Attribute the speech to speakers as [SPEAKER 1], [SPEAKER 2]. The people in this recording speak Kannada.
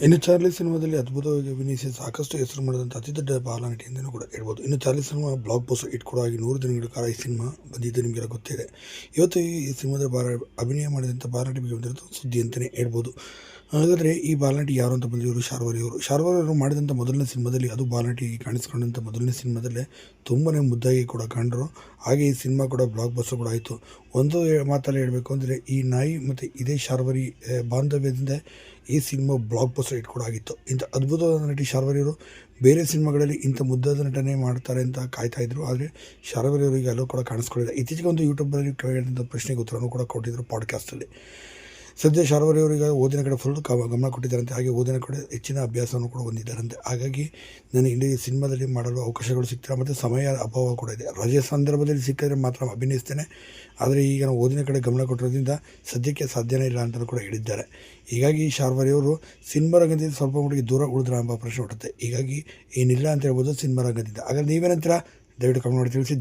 [SPEAKER 1] ಇನ್ನು ಚಾರ್ಲಿ ಸಿನಿಮಾದಲ್ಲಿ ಅದ್ಭುತವಾಗಿ ಅಭಿನಯಿಸಿ ಸಾಕಷ್ಟು ಹೆಸರು ಮಾಡಿದಂಥ ಅತಿ ದೊಡ್ಡ ಬಾಲನಟಿ ಅಂತಲೂ ಕೂಡ ಹೇಳ್ಬೋದು. ಇನ್ನು Charlie cinema blockbuster hit ಕೂಡ ಆಗಿ 100 ದಿನಗಳ ಕಾಲ ಈ ಸಿನಿಮಾ ಬಂದಿದ್ದು ನಿಮಗೆಲ್ಲ ಗೊತ್ತಿದೆ. ಇವತ್ತು ಈ ಸಿನಿಮಾದ ಅಭಿನಯ ಮಾಡಿದಂಥ ಬಾಲನಟಿ ಬಗ್ಗೆ ಬಂದಿರೋದು ಸುದ್ದಿ ಅಂತಲೇ ಹೇಳ್ಬೋದು. ಹಾಗಾದರೆ ಈ ಬಾಲನಟಿ ಯಾರು ಅಂತ ಬಂದಿರೋರು ಶಾರ್ವರಿ ಅವರು ಮಾಡಿದಂಥ ಮೊದಲನೇ ಸಿನಿಮಾದಲ್ಲಿ, ಅದು ಬಾಲನಟಿ ಕಾಣಿಸ್ಕೊಂಡಂಥ ಮೊದಲನೇ ಸಿನಿಮಾದಲ್ಲೇ ತುಂಬಾ ಮುದ್ದಾಗಿ ಕೂಡ ಕಂಡರು. ಹಾಗೆ ಈ ಸಿನಿಮಾ ಕೂಡ ಬ್ಲಾಕ್ ಬಸ್ಟರ್ ಕೂಡ ಆಯಿತು. ಒಂದು ಮಾತಲ್ಲಿ ಹೇಳಬೇಕು ಅಂದರೆ, ಈ ನಾಯಿ ಮತ್ತು ಇದೇ ಶಾರ್ವರಿ ಬಾಂಧವ್ಯದಿಂದ ಈ ಸಿನಿಮಾ ಬ್ಲಾಕ್ ಬಸ್ಟರ್ ಹಿಟ್ ಕೂಡ ಆಗಿತ್ತು. ಇಂಥ ಅದ್ಭುತವಾದ ನಟಿ ಶಾರ್ವರಿಯವರು ಬೇರೆ ಸಿನಿಮಾಗಳಲ್ಲಿ ಇಂಥ ಮುದ್ದಾದ ನಟನೆ ಮಾಡ್ತಾರೆ ಅಂತ ಕಾಯ್ತಾಯಿದ್ರು. ಆದರೆ ಶಾರ್ವರಿಯವರಿಗೆ ಎಲ್ಲೂ ಕೂಡ ಕಾಣಿಸ್ಕೊಳ್ಳಿಲ್ಲ. ಇತ್ತೀಚೆಗೆ ಒಂದು ಯೂಟ್ಯೂಬಲ್ಲಿ ಕೇಳಿದಂಥ ಪ್ರಶ್ನೆಗೆ ಉತ್ತರನೂ ಕೂಡ ಕೊಟ್ಟಿದ್ದರು ಪಾಡ್ಕಾಸ್ಟಲ್ಲಿ. ಸದ್ಯ ಶಾರ್ವರಿಯವರಿಗೆ ಓದಿನ ಕಡೆ ಫುಲ್ ಗಮನ ಕೊಟ್ಟಿದ್ದಾರಂತೆ. ಹಾಗೆ ಓದಿನ ಕಡೆ ಹೆಚ್ಚಿನ ಅಭ್ಯಾಸವನ್ನು ಕೂಡ ಹೊಂದಿದ್ದಾರಂತೆ. ಹಾಗಾಗಿ ನನಗೆ ಇಲ್ಲಿ ಸಿನಿಮಾದಲ್ಲಿ ಮಾಡಲು ಅವಕಾಶಗಳು ಸಿಗ್ತಾರೆ ಮತ್ತು ಸಮಯ ಅಭಾವ ಕೂಡ ಇದೆ. ರಜೆ ಸಂದರ್ಭದಲ್ಲಿ ಸಿಕ್ಕಿದ್ರೆ ಮಾತ್ರ ಅಭಿನಯಿಸ್ತೇನೆ, ಆದರೆ ಈಗ ನಾವು ಓದಿನ ಕಡೆ ಗಮನ ಕೊಟ್ಟಿರೋದ್ರಿಂದ ಸದ್ಯಕ್ಕೆ ಸಾಧ್ಯನೇ ಇಲ್ಲ ಅಂತಲೂ ಕೂಡ ಹೇಳಿದ್ದಾರೆ. ಹೀಗಾಗಿ ಶಾರ್ವರಿಯವರು ಸಿನಿಮಾ ರಂಗದಿಂದ ಸ್ವಲ್ಪ ಮಟ್ಟಿಗೆ ದೂರ ಉಳಿದ್ರ ಎಂಬ ಪ್ರಶ್ನೆ ಹುಟ್ಟುತ್ತೆ. ಹೀಗಾಗಿ ಏನಿಲ್ಲ ಅಂತ ಹೇಳ್ಬೋದು ಸಿನಿಮಾ ರಂಗದಿಂದ. ಹಾಗಾದ್ರೆ ನೀವೇನಂತೀರ? ದಯವಿಟ್ಟು ಕಮೆಂಟ್ ಮಾಡಿ ತಿಳಿಸಿ.